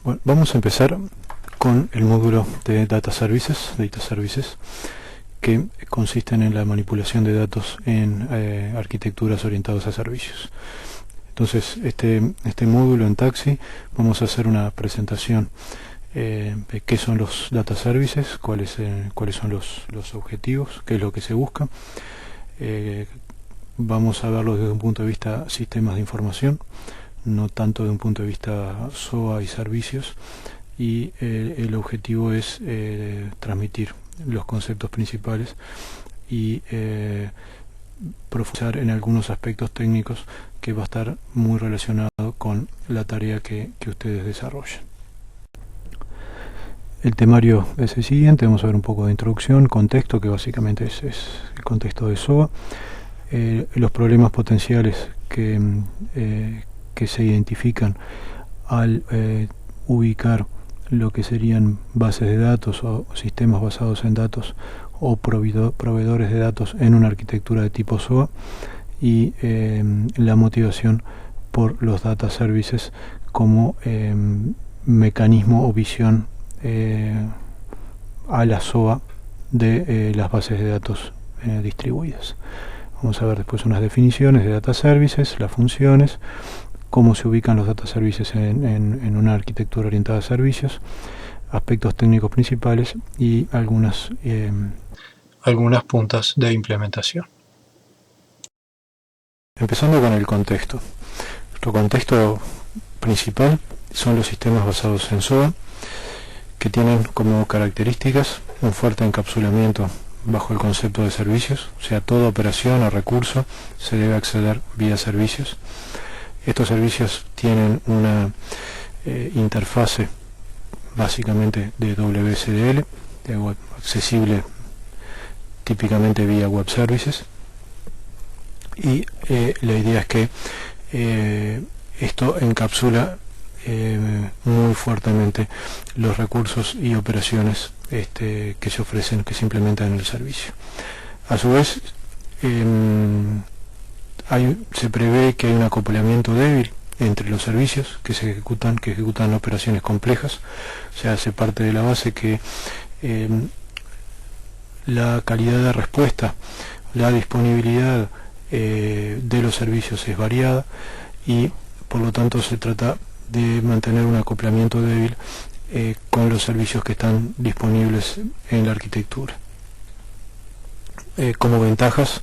Bueno, vamos a empezar con el módulo de Data Services, que consisten en la manipulación de datos en arquitecturas orientadas a servicios. Entonces, este módulo en Taxi vamos a hacer una presentación de qué son los Data Services, cuáles son los objetivos, qué es lo que se busca. Vamos a verlo desde un punto de vista sistemas de información, no tanto de un punto de vista SOA y servicios, y el objetivo es transmitir los conceptos principales y profundizar en algunos aspectos técnicos que va a estar muy relacionado con la tarea que ustedes desarrollan. El temario es el siguiente. Vamos a ver un poco de introducción, contexto, que básicamente es el contexto de SOA, los problemas potenciales que se identifican al ubicar lo que serían bases de datos o sistemas basados en datos o proveedores de datos en una arquitectura de tipo SOA, y la motivación por los data services como mecanismo o visión a la SOA de las bases de datos distribuidas. Vamos a ver después unas definiciones de data services, las funciones, cómo se ubican los data services en una arquitectura orientada a servicios, aspectos técnicos principales y algunas puntas de implementación. Empezando con el contexto. Nuestro contexto principal son los sistemas basados en SOA, que tienen como características un fuerte encapsulamiento bajo el concepto de servicios, o sea, toda operación o recurso se debe acceder vía servicios. Estos servicios tienen una interfase básicamente de WSDL, de web, accesible típicamente vía web services, y la idea es que esto encapsula muy fuertemente los recursos y operaciones que se ofrecen, que se implementan en el servicio. A su vez, se prevé que hay un acoplamiento débil entre los servicios que ejecutan operaciones complejas. O sea, se parte de la base que la calidad de respuesta, la disponibilidad de los servicios es variada, y por lo tanto se trata de mantener un acoplamiento débil con los servicios que están disponibles en la arquitectura. Como ventajas,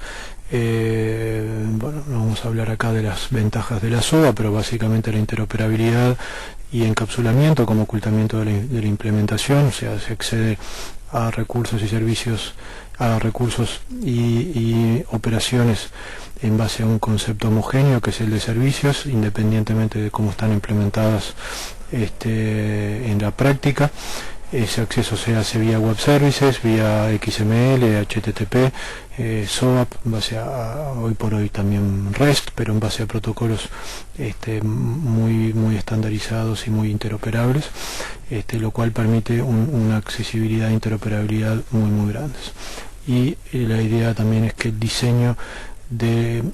bueno, no vamos a hablar acá de las ventajas de la SOA, pero básicamente la interoperabilidad y encapsulamiento como ocultamiento de la implementación, o sea, se accede a recursos y servicios, a recursos y operaciones en base a un concepto homogéneo, que es el de servicios, independientemente de cómo están implementadas en la práctica. Ese acceso se hace vía web services, vía XML, HTTP, SOAP, en base a hoy por hoy también REST, pero en base a protocolos muy estandarizados y muy interoperables, lo cual permite una accesibilidad e interoperabilidad muy grandes. Y la idea también es que el diseño del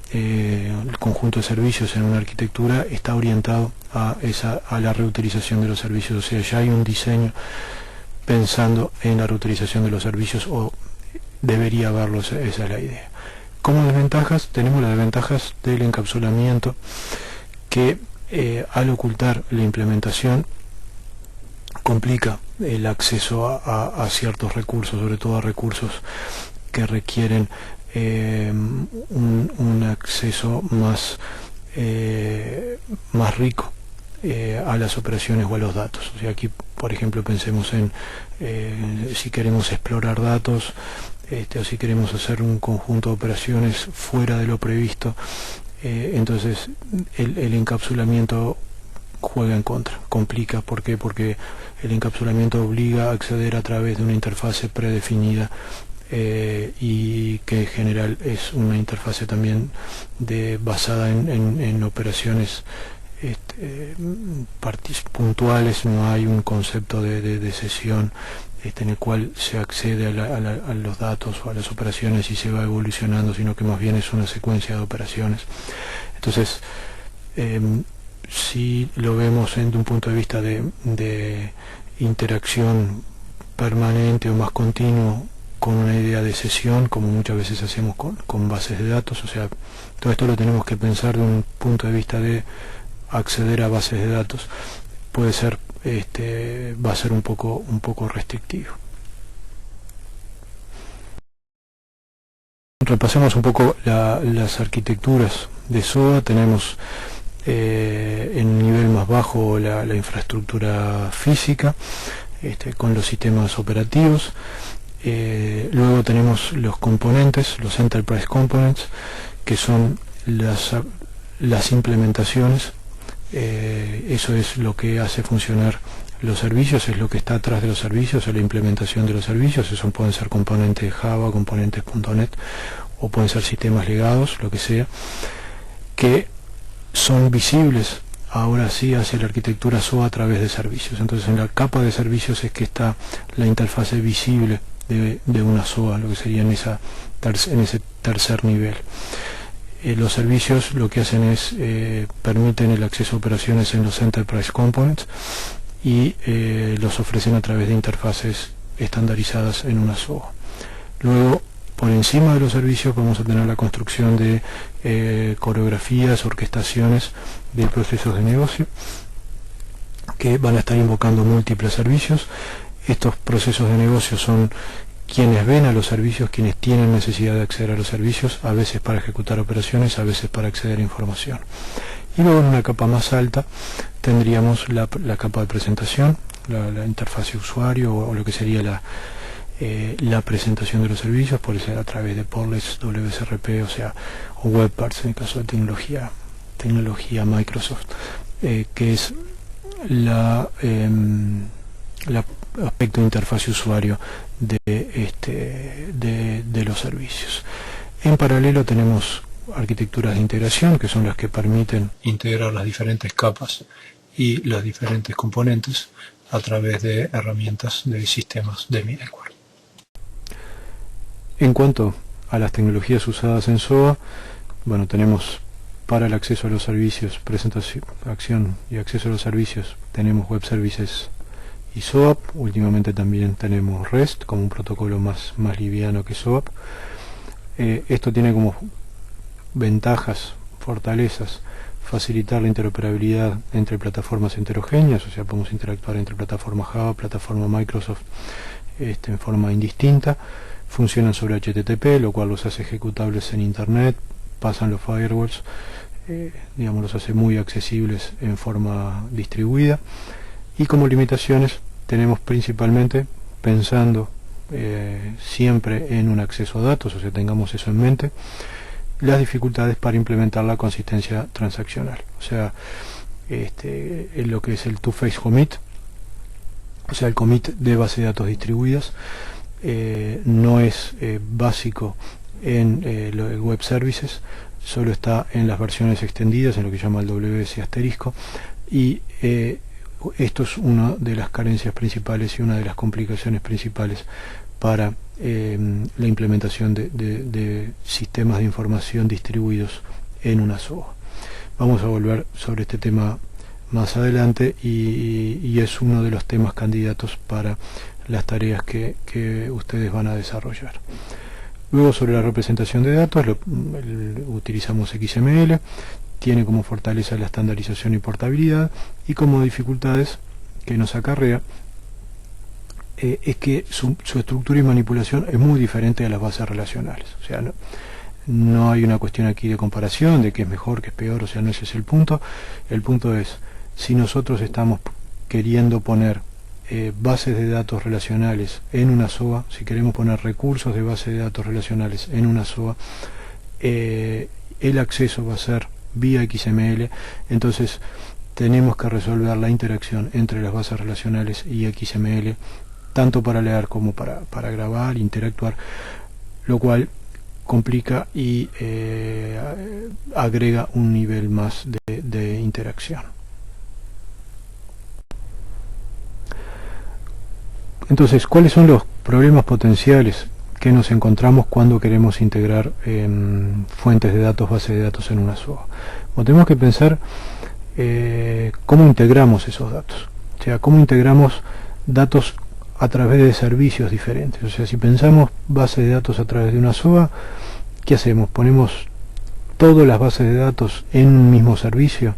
conjunto de servicios en una arquitectura está orientado a la reutilización de los servicios. O sea, ya hay un diseño pensando en la reutilización de los servicios, o debería haberlo, esa es la idea. Como desventajas, tenemos las desventajas del encapsulamiento, que al ocultar la implementación complica el acceso a ciertos recursos, sobre todo a recursos que requieren un acceso más rico a las operaciones o a los datos. O sea, aquí, por ejemplo, pensemos en si queremos explorar datos, o si queremos hacer un conjunto de operaciones fuera de lo previsto, entonces el encapsulamiento juega en contra, complica. ¿Por qué? Porque el encapsulamiento obliga a acceder a través de una interfase predefinida, y que en general es una interfase también basada en operaciones puntuales. No hay un concepto de sesión en el cual se accede a los datos o a las operaciones y se va evolucionando, sino que más bien es una secuencia de operaciones. Entonces, si lo vemos desde un punto de vista de interacción permanente o más continuo con una idea de sesión, como muchas veces hacemos con bases de datos. O sea, todo esto lo tenemos que pensar de un punto de vista de acceder a bases de datos. Puede ser, va a ser un poco restrictivo. Repasemos un poco las arquitecturas de SOA. Tenemos en un nivel más bajo la infraestructura física, con los sistemas operativos. Luego tenemos los componentes, los Enterprise Components, que son las implementaciones. Eso es lo que hace funcionar los servicios, es lo que está atrás de los servicios, es la implementación de los servicios. Eso pueden ser componentes de Java, componentes .NET, o pueden ser sistemas legados, lo que sea, que son visibles ahora sí hacia la arquitectura SOA a través de servicios. Entonces en la capa de servicios es que está la interfase visible de una SOA, lo que sería en ese tercer nivel. Los servicios lo que hacen es permiten el acceso a operaciones en los Enterprise Components y los ofrecen a través de interfaces estandarizadas en una SOA. Luego, por encima de los servicios vamos a tener la construcción de coreografías, orquestaciones de procesos de negocio que van a estar invocando múltiples servicios. Estos procesos de negocio son quienes ven a los servicios, quienes tienen necesidad de acceder a los servicios, a veces para ejecutar operaciones, a veces para acceder a información. Y luego en una capa más alta tendríamos la capa de presentación, la interfaz de usuario, o lo que sería la presentación de los servicios, puede ser a través de portlets, WSRP, o web parts en el caso de tecnología Microsoft, que es el aspecto de interfaz de usuario de los servicios. En paralelo tenemos arquitecturas de integración, que son las que permiten integrar las diferentes capas y los diferentes componentes a través de herramientas de sistemas de middleware. En cuanto a las tecnologías usadas en SOA, bueno, tenemos para el acceso a los servicios, presentación, acción y acceso a los servicios, tenemos Web Services y SOAP. Últimamente también tenemos REST como un protocolo más liviano que SOAP. Esto tiene como ventajas, fortalezas, facilitar la interoperabilidad entre plataformas heterogéneas, o sea, podemos interactuar entre plataforma Java, plataforma Microsoft, en forma indistinta. Funcionan sobre HTTP, lo cual los hace ejecutables en Internet, pasan los firewalls, los hace muy accesibles en forma distribuida. Y como limitaciones tenemos principalmente, pensando siempre en un acceso a datos, o sea, tengamos eso en mente, las dificultades para implementar la consistencia transaccional. O sea, en lo que es el two-phase commit, o sea, el commit de base de datos distribuidas, no es básico en el Web Services, solo está en las versiones extendidas, en lo que se llama el WS asterisco, y esto es una de las carencias principales y una de las complicaciones principales para la implementación de sistemas de información distribuidos en una SOA. Vamos a volver sobre este tema más adelante y es uno de los temas candidatos para las tareas que ustedes van a desarrollar. Luego, sobre la representación de datos, utilizamos XML. Tiene como fortaleza la estandarización y portabilidad, y como dificultades que nos acarrea es que su estructura y manipulación es muy diferente de las bases relacionales. O sea, no hay una cuestión aquí de comparación, de qué es mejor, qué es peor, o sea, no ese es el punto. El punto es, si nosotros estamos queriendo poner bases de datos relacionales en una SOA, si queremos poner recursos de bases de datos relacionales en una SOA, el acceso va a ser vía XML. Entonces tenemos que resolver la interacción entre las bases relacionales y XML, tanto para leer como para grabar, interactuar, lo cual complica y agrega un nivel más de interacción. Entonces, ¿cuáles son los problemas potenciales que nos encontramos cuando queremos integrar fuentes de datos, bases de datos en una SOA? Bueno, tenemos que pensar cómo integramos esos datos, o sea, cómo integramos datos a través de servicios diferentes. O sea, si pensamos base de datos a través de una SOA, ¿qué hacemos? Ponemos todas las bases de datos en un mismo servicio.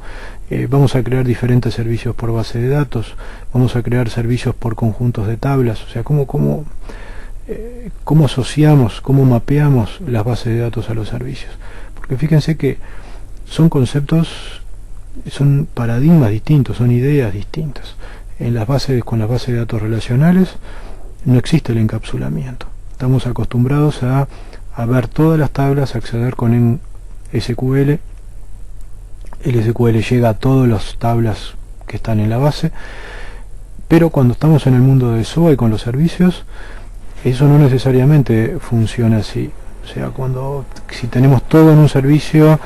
Vamos a crear diferentes servicios por base de datos, vamos a crear servicios por conjuntos de tablas. O sea, cómo asociamos, cómo mapeamos las bases de datos a los servicios. Porque fíjense que son conceptos, son paradigmas distintos, son ideas distintas. En las bases, con las bases de datos relacionales no existe el encapsulamiento. Estamos acostumbrados a ver todas las tablas, acceder con un SQL. El SQL llega a todas las tablas que están en la base, pero cuando estamos en el mundo de SOA y con los servicios, eso no necesariamente funciona así. O sea, si tenemos todo en un servicio,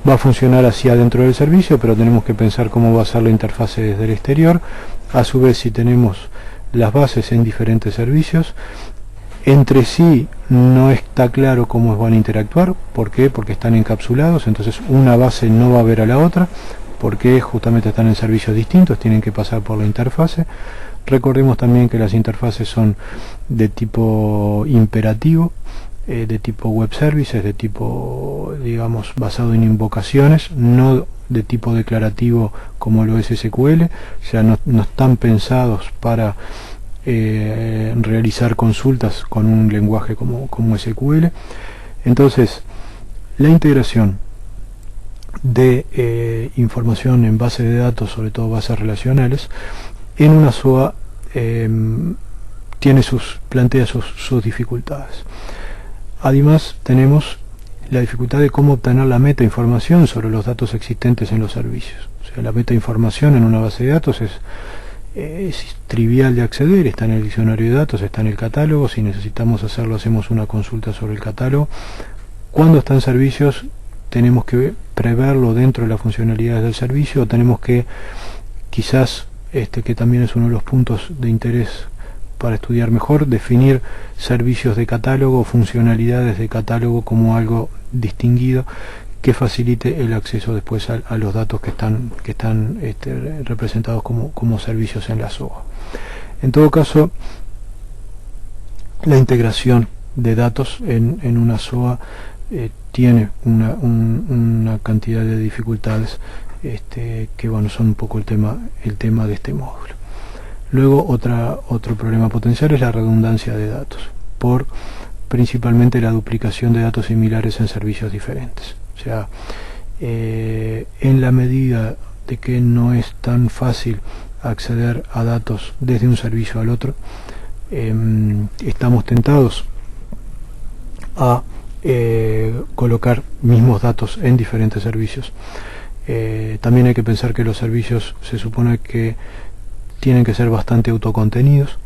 va a funcionar así adentro del servicio, pero tenemos que pensar cómo va a ser la interfase desde el exterior. A su vez, si tenemos las bases en diferentes servicios, entre sí no está claro cómo van a interactuar. ¿Por qué? Porque están encapsulados, entonces una base no va a ver a la otra, porque justamente están en servicios distintos, tienen que pasar por la interfase. Recordemos también que las interfaces son de tipo imperativo, de tipo web services, de tipo, digamos, basado en invocaciones, no de tipo declarativo como lo es SQL. O sea, no están pensados para realizar consultas con un lenguaje como SQL. Entonces, la integración de información en base de datos, sobre todo bases relacionales, en una SOA plantea sus dificultades. Además, tenemos la dificultad de cómo obtener la metainformación sobre los datos existentes en los servicios. O sea, la metainformación en una base de datos es trivial de acceder, está en el diccionario de datos, está en el catálogo. Si necesitamos hacerlo, hacemos una consulta sobre el catálogo. Cuando está en servicios, tenemos que preverlo dentro de las funcionalidades del servicio, o tenemos que, quizás, que también es uno de los puntos de interés para estudiar mejor, definir servicios de catálogo, funcionalidades de catálogo como algo distinguido que facilite el acceso después a los datos que están representados como servicios en la SOA. En todo caso, la integración de datos en una SOA tiene una cantidad de dificultades que bueno, son un poco el tema de este módulo. Luego, otro problema potencial es la redundancia de datos, por principalmente la duplicación de datos similares en servicios diferentes. O sea, en la medida de que no es tan fácil acceder a datos desde un servicio al otro, estamos tentados a colocar mismos datos en diferentes servicios. También hay que pensar que los servicios se supone que tienen que ser bastante autocontenidos.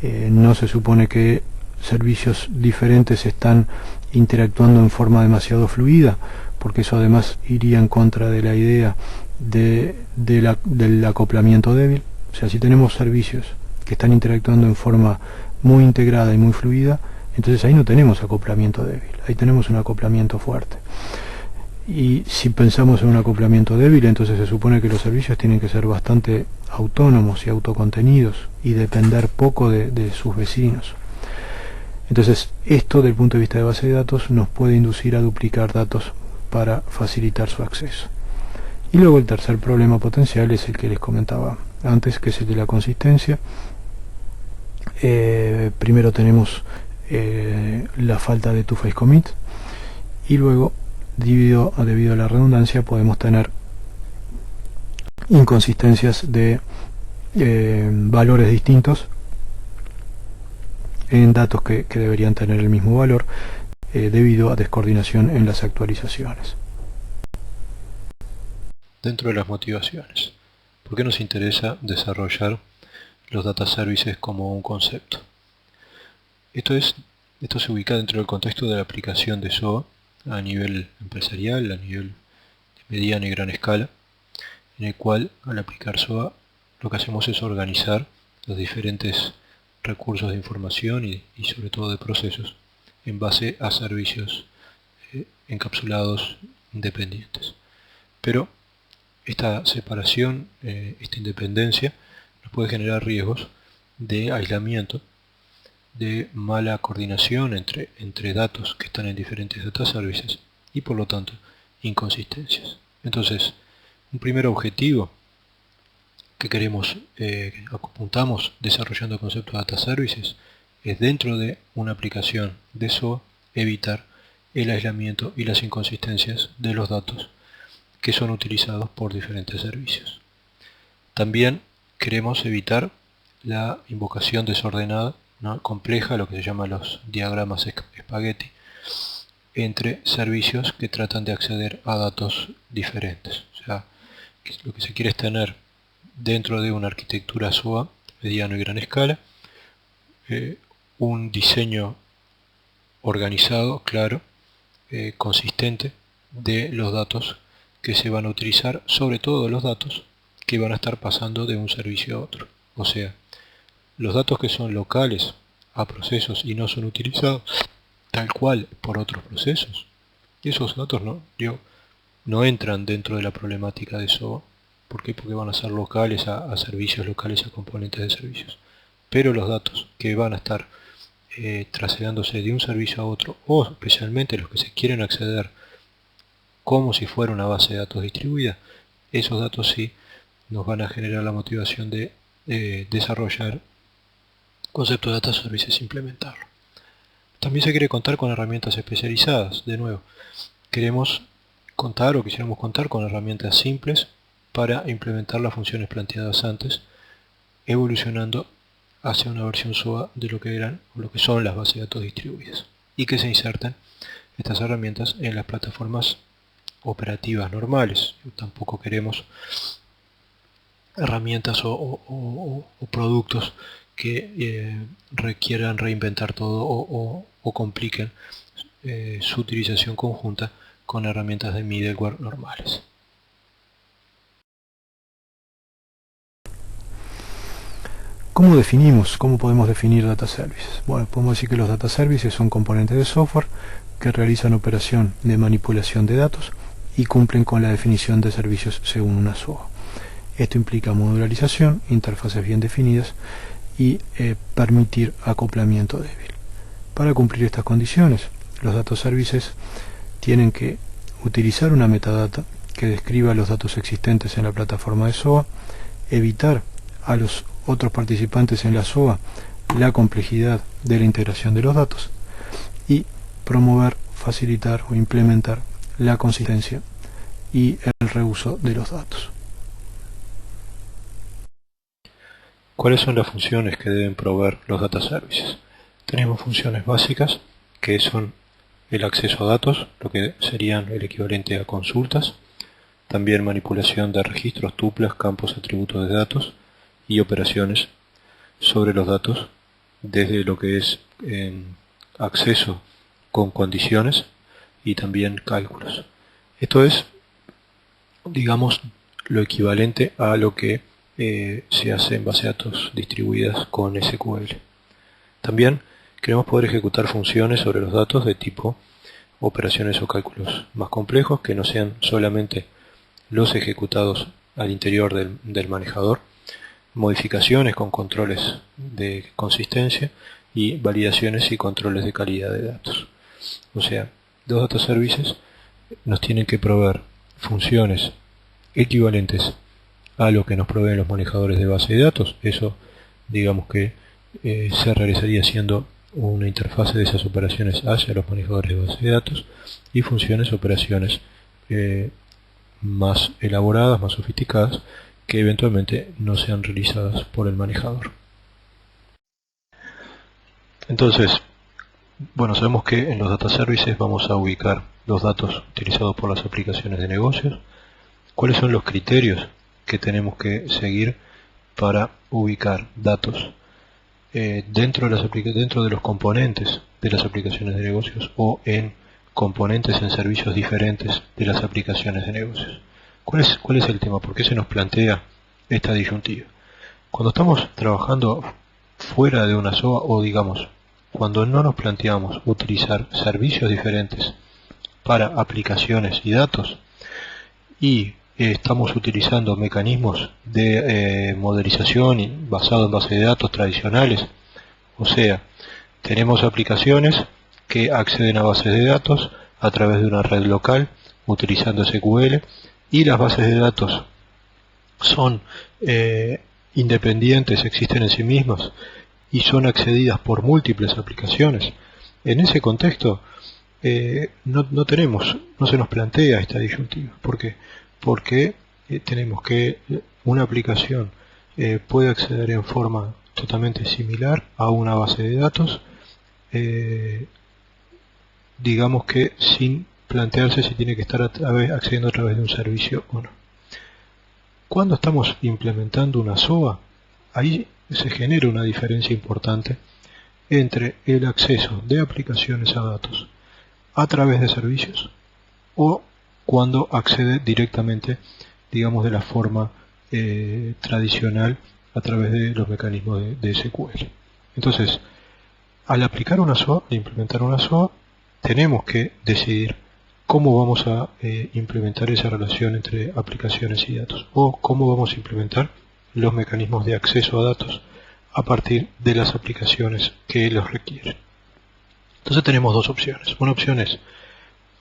No se supone que servicios diferentes están interactuando en forma demasiado fluida, porque eso además iría en contra de la idea del acoplamiento débil. O sea, si tenemos servicios que están interactuando en forma muy integrada y muy fluida, entonces ahí no tenemos acoplamiento débil, ahí tenemos un acoplamiento fuerte. Y si pensamos en un acoplamiento débil, entonces se supone que los servicios tienen que ser bastante autónomos y autocontenidos y depender poco de sus vecinos. Entonces, esto, desde el punto de vista de base de datos, nos puede inducir a duplicar datos para facilitar su acceso. Y luego el tercer problema potencial es el que les comentaba antes, que es el de la consistencia. Primero tenemos la falta de two-phase commit, y luego, debido a la redundancia, podemos tener inconsistencias de valores distintos en datos que deberían tener el mismo valor, debido a descoordinación en las actualizaciones. Dentro de las motivaciones, ¿por qué nos interesa desarrollar los data services como un concepto? Esto se ubica dentro del contexto de la aplicación de SOA a nivel empresarial, a nivel de mediana y gran escala, en el cual, al aplicar SOA, lo que hacemos es organizar los diferentes recursos de información y sobre todo de procesos en base a servicios encapsulados independientes. Pero esta separación, esta independencia, nos puede generar riesgos de aislamiento, de mala coordinación entre datos que están en diferentes data services y por lo tanto inconsistencias. Entonces, un primer objetivo que queremos, apuntamos desarrollando el concepto de data services, es dentro de una aplicación de SOA evitar el aislamiento y las inconsistencias de los datos que son utilizados por diferentes servicios. También queremos evitar la invocación desordenada, ¿no?, compleja, lo que se llama los diagramas espagueti, entre servicios que tratan de acceder a datos diferentes. O sea, lo que se quiere es tener dentro de una arquitectura SOA mediano y gran escala un diseño organizado, claro, consistente de los datos que se van a utilizar, sobre todo los datos que van a estar pasando de un servicio a otro. O sea, los datos que son locales a procesos y no son utilizados tal cual por otros procesos, esos datos no entran dentro de la problemática de SOA. ¿Por qué? Porque van a ser locales a servicios locales, a componentes de servicios. Pero los datos que van a estar trasladándose de un servicio a otro, o especialmente los que se quieren acceder como si fuera una base de datos distribuida, esos datos sí nos van a generar la motivación de desarrollar concepto de data services e implementarlo. También se quiere contar con herramientas especializadas. De nuevo, quisiéramos contar con herramientas simples para implementar las funciones planteadas antes, evolucionando hacia una versión SOA de lo que eran o lo que son las bases de datos distribuidas, y que se inserten estas herramientas en las plataformas operativas normales. Tampoco queremos herramientas o productos que requieran reinventar todo o compliquen su utilización conjunta con herramientas de middleware normales. ¿Cómo podemos definir data services? Bueno, podemos decir que los data services son componentes de software que realizan operación de manipulación de datos y cumplen con la definición de servicios según una SOA. Esto implica modularización, interfaces bien definidas y permitir acoplamiento débil. Para cumplir estas condiciones, los data services tienen que utilizar una metadata que describa los datos existentes en la plataforma de SOA, evitar a los otros participantes en la SOA la complejidad de la integración de los datos y promover, facilitar o implementar la consistencia y el reuso de los datos. ¿Cuáles son las funciones que deben proveer los data services? Tenemos funciones básicas que son el acceso a datos, lo que serían el equivalente a consultas, también manipulación de registros, tuplas, campos, atributos de datos y operaciones sobre los datos, desde lo que es acceso con condiciones y también cálculos. Esto es, digamos, lo equivalente a lo que se hace en base de datos distribuidas con SQL. También queremos poder ejecutar funciones sobre los datos de tipo operaciones o cálculos más complejos, que no sean solamente los ejecutados al interior del manejador, modificaciones con controles de consistencia y validaciones y controles de calidad de datos. O sea, los data services nos tienen que proveer funciones equivalentes a lo que nos proveen los manejadores de base de datos. Eso, digamos que se realizaría siendo una interfase de esas operaciones hacia los manejadores de base de datos, y funciones, operaciones más elaboradas, más sofisticadas, que eventualmente no sean realizadas por el manejador. Entonces, bueno, sabemos que en los data services vamos a ubicar los datos utilizados por las aplicaciones de negocios. ¿Cuáles son los criterios que tenemos que seguir para ubicar datos dentro de los componentes de las aplicaciones de negocios o en componentes en servicios diferentes de las aplicaciones de negocios? ¿Cuál es el tema? ¿Por qué se nos plantea esta disyuntiva? Cuando estamos trabajando fuera de una SOA, o digamos, cuando no nos planteamos utilizar servicios diferentes para aplicaciones y datos, y estamos utilizando mecanismos de modelización basados en bases de datos tradicionales. O sea, tenemos aplicaciones que acceden a bases de datos a través de una red local utilizando SQL, y las bases de datos son independientes, existen en sí mismas y son accedidas por múltiples aplicaciones. En ese contexto no se nos plantea esta disyuntiva. ¿Por qué? Porque tenemos que una aplicación puede acceder en forma totalmente similar a una base de datos, digamos que sin plantearse si tiene que estar accediendo a través de un servicio o no. Cuando estamos implementando una SOA, ahí se genera una diferencia importante entre el acceso de aplicaciones a datos a través de servicios o cuando accede directamente, digamos, de la forma tradicional a través de los mecanismos de SQL. Entonces, al aplicar una SOA, al implementar una SOA, tenemos que decidir cómo vamos a implementar esa relación entre aplicaciones y datos, o cómo vamos a implementar los mecanismos de acceso a datos a partir de las aplicaciones que los requieren. Entonces tenemos dos opciones. Una opción es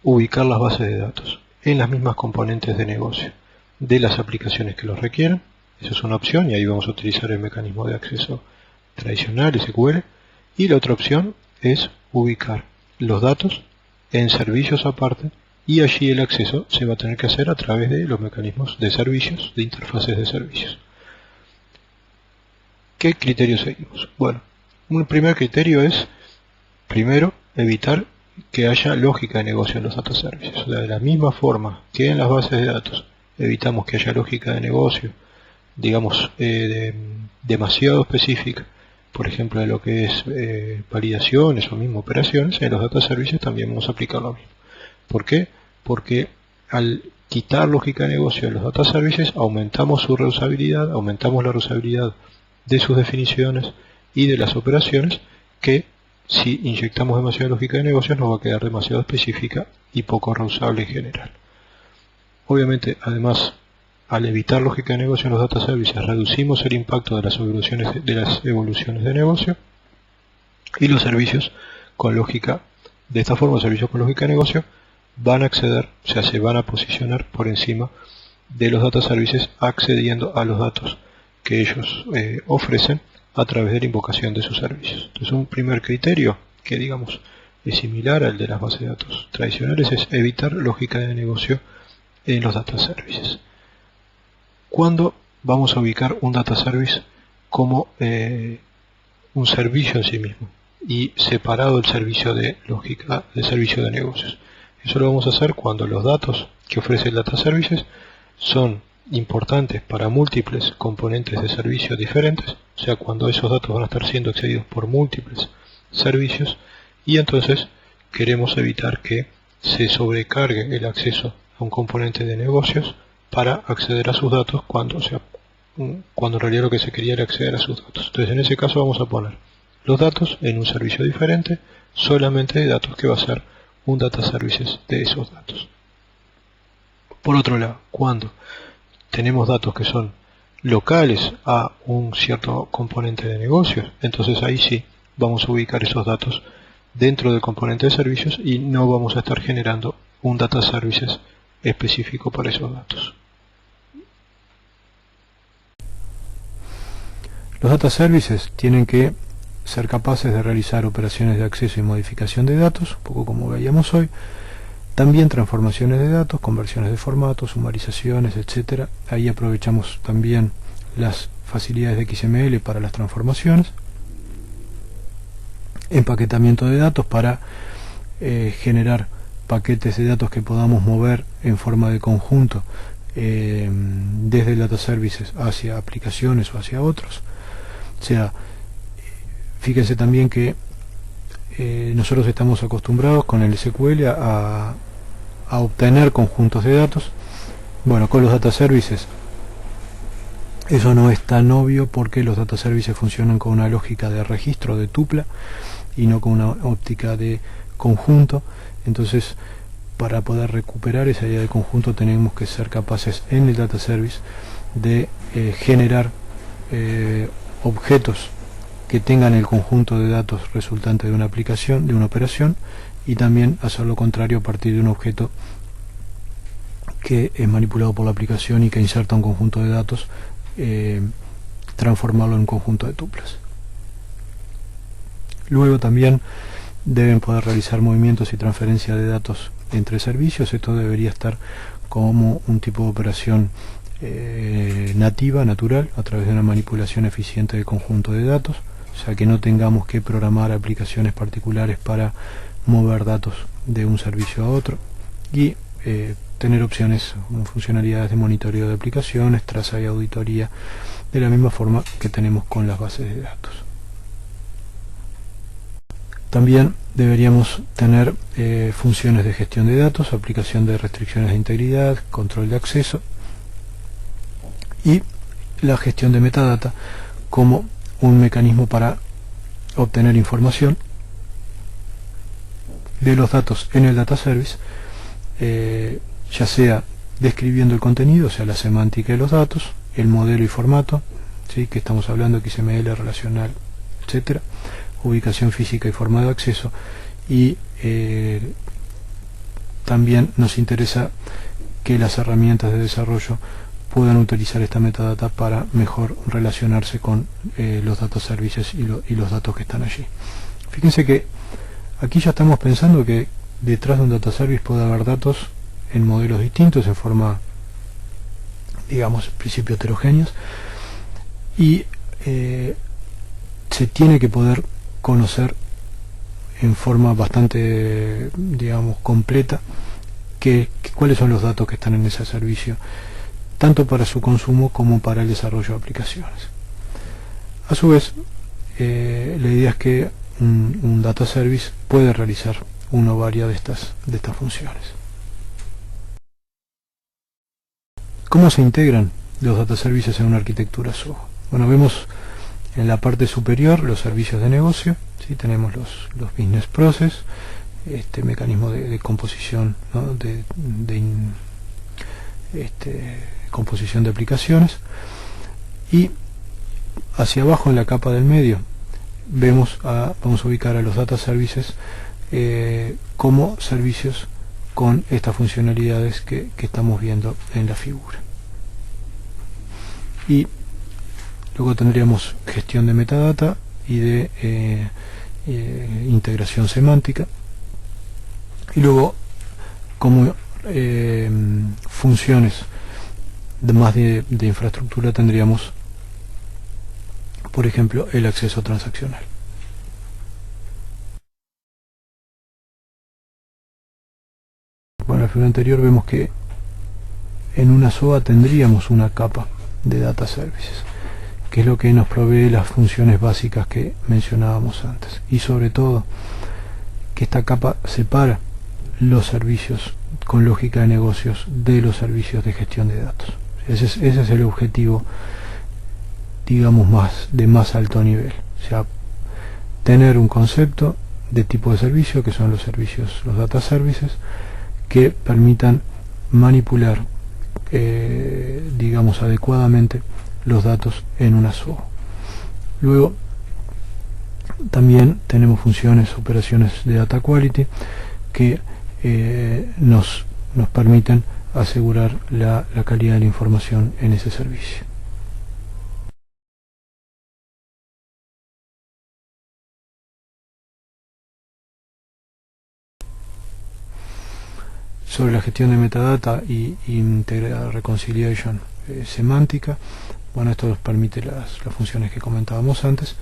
ubicar las bases de datos en las mismas componentes de negocio de las aplicaciones que los requieren. Esa es una opción, y ahí vamos a utilizar el mecanismo de acceso tradicional, SQL. Y la otra opción es ubicar los datos en servicios aparte, y allí el acceso se va a tener que hacer a través de los mecanismos de servicios, de interfaces de servicios. ¿Qué criterio seguimos? Bueno, un primer criterio es, primero, evitar que haya lógica de negocio en los data services. O sea, de la misma forma que en las bases de datos evitamos que haya lógica de negocio, digamos, demasiado específica, por ejemplo, de lo que es validaciones o mismo operaciones, en los data services también vamos a aplicar lo mismo. ¿Por qué? Porque al quitar lógica de negocio de los data services, aumentamos su reusabilidad, aumentamos la reusabilidad de sus definiciones y de las operaciones, que si inyectamos demasiada lógica de negocio nos va a quedar demasiado específica y poco reusable en general. Obviamente, además, al evitar lógica de negocio en los data services, reducimos el impacto de las evoluciones de negocio, y los servicios con lógica, de esta forma, los servicios con lógica de negocio van a acceder, o sea, se van a posicionar por encima de los data services, accediendo a los datos que ellos ofrecen a través de la invocación de sus servicios. Entonces, un primer criterio que, digamos, es similar al de las bases de datos tradicionales es evitar lógica de negocio en los data services. ¿Cuándo vamos a ubicar un data service como un servicio en sí mismo y separado del servicio de lógica, del servicio de negocios? Eso lo vamos a hacer cuando los datos que ofrece el data services son importantes para múltiples componentes de servicios diferentes, o sea, cuando esos datos van a estar siendo accedidos por múltiples servicios, y entonces queremos evitar que se sobrecargue el acceso a un componente de negocios para acceder a sus datos cuando en realidad lo que se quería era acceder a sus datos. Entonces, en ese caso vamos a poner los datos en un servicio diferente, solamente de datos que va a ser un data services de esos datos. Por otro lado, cuando tenemos datos que son locales a un cierto componente de negocios, entonces ahí sí vamos a ubicar esos datos dentro del componente de servicios y no vamos a estar generando un data services específico para esos datos. Los data services tienen que ser capaces de realizar operaciones de acceso y modificación de datos, un poco como veíamos hoy, también transformaciones de datos, conversiones de formatos, sumarizaciones, etc. Ahí aprovechamos también las facilidades de XML para las transformaciones, empaquetamiento de datos para generar paquetes de datos que podamos mover en forma de conjunto desde el data services hacia aplicaciones o hacia otros. O sea, fíjense también que nosotros estamos acostumbrados con el SQL a obtener conjuntos de datos. Bueno, con los data services eso no es tan obvio, porque los data services funcionan con una lógica de registro, de tupla, y no con una óptica de conjunto. Entonces para poder recuperar esa idea de conjunto tenemos que ser capaces en el data service de generar objetos que tengan el conjunto de datos resultante de una aplicación, de una operación, y también hacer lo contrario a partir de un objeto que es manipulado por la aplicación y que inserta un conjunto de datos, transformarlo en un conjunto de tuplas. Luego también deben poder realizar movimientos y transferencia de datos entre servicios. Esto debería estar como un tipo de operación nativa, natural, a través de una manipulación eficiente del conjunto de datos, o sea que no tengamos que programar aplicaciones particulares para mover datos de un servicio a otro, y tener opciones, funcionalidades de monitoreo de aplicaciones, traza y auditoría, de la misma forma que tenemos con las bases de datos. También deberíamos tener funciones de gestión de datos, aplicación de restricciones de integridad, control de acceso y la gestión de metadata como un mecanismo para obtener información de los datos en el data service, ya sea describiendo el contenido, o sea, la semántica de los datos, el modelo y formato, ¿sí?, que estamos hablando de XML, relacional, etcétera, ubicación física y forma de acceso, y también nos interesa que las herramientas de desarrollo puedan utilizar esta metadata para mejor relacionarse con los data services y los datos que están allí. Fíjense que aquí ya estamos pensando que detrás de un data service puede haber datos en modelos distintos, en forma, digamos, en principio heterogéneos, y se tiene que poder conocer en forma bastante, digamos, completa cuáles son los datos que están en ese servicio, tanto para su consumo como para el desarrollo de aplicaciones. A su vez, la idea es que un data service puede realizar una o varias de estas funciones. ¿Cómo se integran los data services en una arquitectura SOA? Bueno, vemos en la parte superior los servicios de negocio, ¿sí? Tenemos los business process, este mecanismo de composición, ¿no?, composición de aplicaciones, y hacia abajo en la capa del medio vamos a ubicar a los data services como servicios con estas funcionalidades que estamos viendo en la figura. Y luego tendríamos gestión de metadata y de integración semántica, y luego como funciones más de infraestructura tendríamos, por ejemplo, el acceso transaccional. Bueno, en la figura anterior vemos que en una SOA tendríamos una capa de data services, que es lo que nos provee las funciones básicas que mencionábamos antes, y sobre todo que esta capa separa los servicios con lógica de negocios de los servicios de gestión de datos. Ese es el objetivo, digamos, de más alto nivel, o sea, tener un concepto de tipo de servicio, que son los servicios, los data services, que permitan manipular, digamos, adecuadamente los datos en una SOA. Luego también tenemos funciones, operaciones de data quality, que nos permiten asegurar la calidad de la información en ese servicio. Sobre la gestión de metadata y integrada reconciliation semántica, bueno, esto nos permite las funciones que comentábamos antes,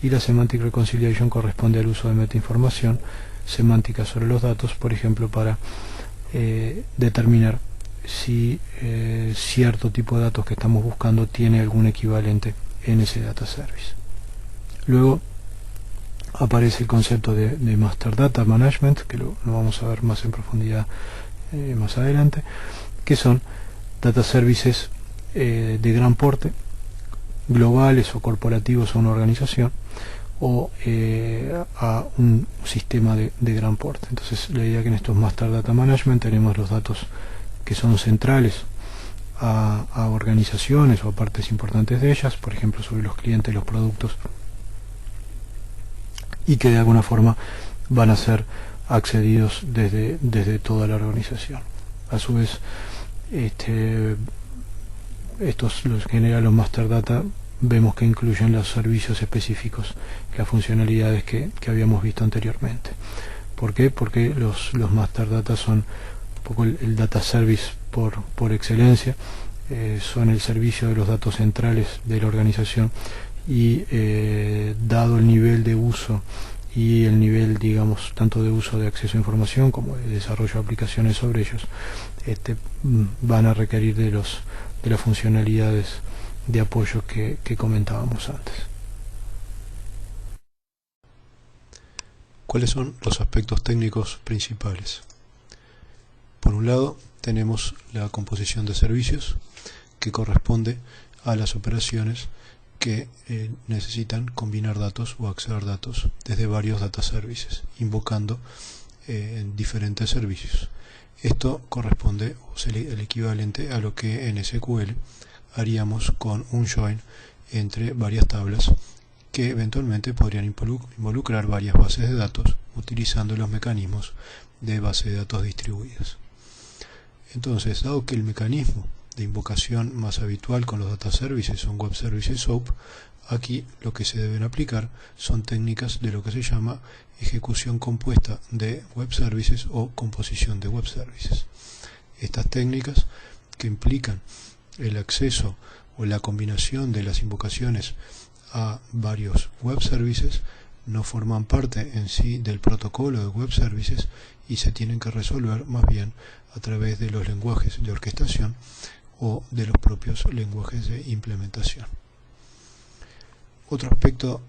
y la semantic reconciliation corresponde al uso de metainformación semántica sobre los datos, por ejemplo, para determinar si cierto tipo de datos que estamos buscando tiene algún equivalente en ese data service. Luego aparece el concepto de master data management, que lo vamos a ver más en profundidad más adelante, que son data services de gran porte, globales o corporativos a una organización, o a un sistema de gran porte. Entonces la idea que en estos Master Data Management tenemos los datos que son centrales a organizaciones o a partes importantes de ellas, por ejemplo sobre los clientes, los productos, y que de alguna forma van a ser accedidos desde toda la organización. A su vez, estos los genera los Master Data, vemos que incluyen los servicios específicos, las funcionalidades que habíamos visto anteriormente. ¿Por qué? Porque los Master Data son un poco el data service por excelencia, son el servicio de los datos centrales de la organización, y dado el nivel de uso y el nivel, digamos, tanto de uso de acceso a información como de desarrollo de aplicaciones sobre ellos, van a requerir de las funcionalidades de apoyo que comentábamos antes. ¿Cuáles son los aspectos técnicos principales? Por un lado, tenemos la composición de servicios, que corresponde a las operaciones que necesitan combinar datos o acceder datos desde varios data services, invocando diferentes servicios. Esto corresponde, o es el equivalente a lo que en SQL haríamos con un join entre varias tablas que eventualmente podrían involucrar varias bases de datos utilizando los mecanismos de base de datos distribuidas. Entonces, dado que el mecanismo de invocación más habitual con los data services son web services SOAP, aquí lo que se deben aplicar son técnicas de lo que se llama ejecución compuesta de web services o composición de web services. Estas técnicas, que implican el acceso o la combinación de las invocaciones a varios web services, no forman parte en sí del protocolo de web services y se tienen que resolver más bien a través de los lenguajes de orquestación o de los propios lenguajes de implementación. Otro aspecto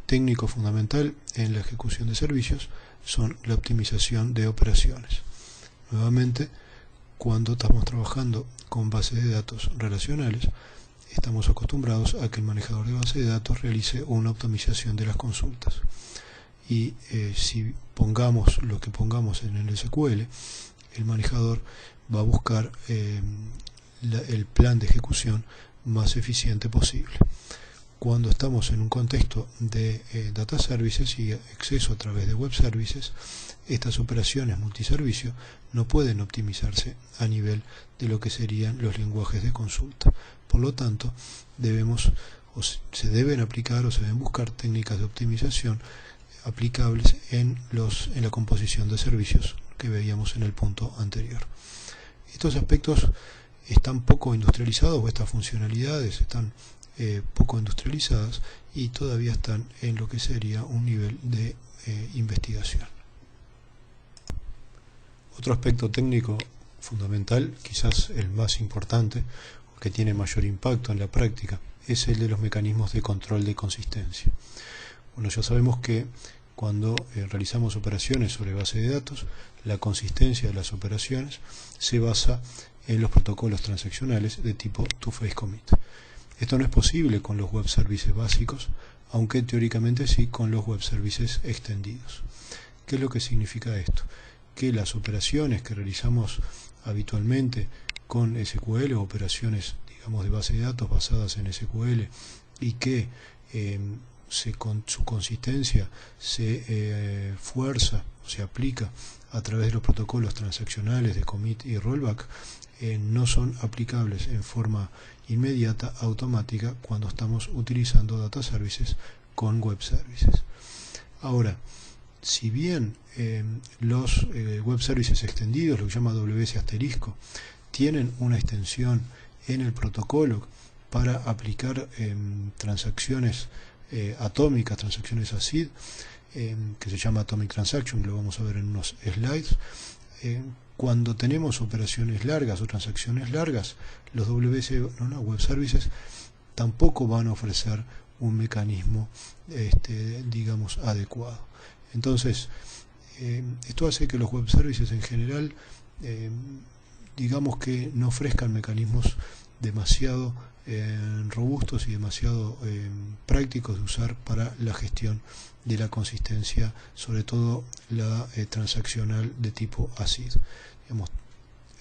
técnico fundamental en la ejecución de servicios son la optimización de operaciones. Nuevamente, cuando estamos trabajando con bases de datos relacionales, estamos acostumbrados a que el manejador de base de datos realice una optimización de las consultas. Y si pongamos lo que pongamos en el SQL, el manejador va a buscar el plan de ejecución más eficiente posible. Cuando estamos en un contexto de data services y acceso a través de web services, estas operaciones multiservicio no pueden optimizarse a nivel de lo que serían los lenguajes de consulta. Por lo tanto, se deben aplicar o se deben buscar técnicas de optimización aplicables en la composición de servicios que veíamos en el punto anterior. Estos aspectos están poco industrializados, o estas funcionalidades están poco industrializadas y todavía están en lo que sería un nivel de investigación. Otro aspecto técnico fundamental, quizás el más importante, que tiene mayor impacto en la práctica, es el de los mecanismos de control de consistencia. Bueno, ya sabemos que cuando realizamos operaciones sobre base de datos, la consistencia de las operaciones se basa en los protocolos transaccionales de tipo two-phase commit. Esto no es posible con los web services básicos, aunque teóricamente sí con los web services extendidos. ¿Qué es lo que significa esto? Que las operaciones que realizamos habitualmente con SQL, o operaciones, digamos, de base de datos basadas en SQL, y que con su consistencia se fuerza o se aplica a través de los protocolos transaccionales de commit y rollback, no son aplicables en forma inmediata, automática, cuando estamos utilizando data services con web services. Ahora, si bien los web services extendidos, lo que se llama WS asterisco, tienen una extensión en el protocolo para aplicar transacciones atómicas, transacciones ACID, que se llama Atomic Transaction, que lo vamos a ver en unos slides. Cuando tenemos operaciones largas o transacciones largas, los web services tampoco van a ofrecer un mecanismo digamos adecuado. Entonces, esto hace que los web services en general digamos que no ofrezcan mecanismos demasiado robustos y demasiado prácticos de usar para la gestión de la consistencia, sobre todo la transaccional de tipo ACID. Digamos,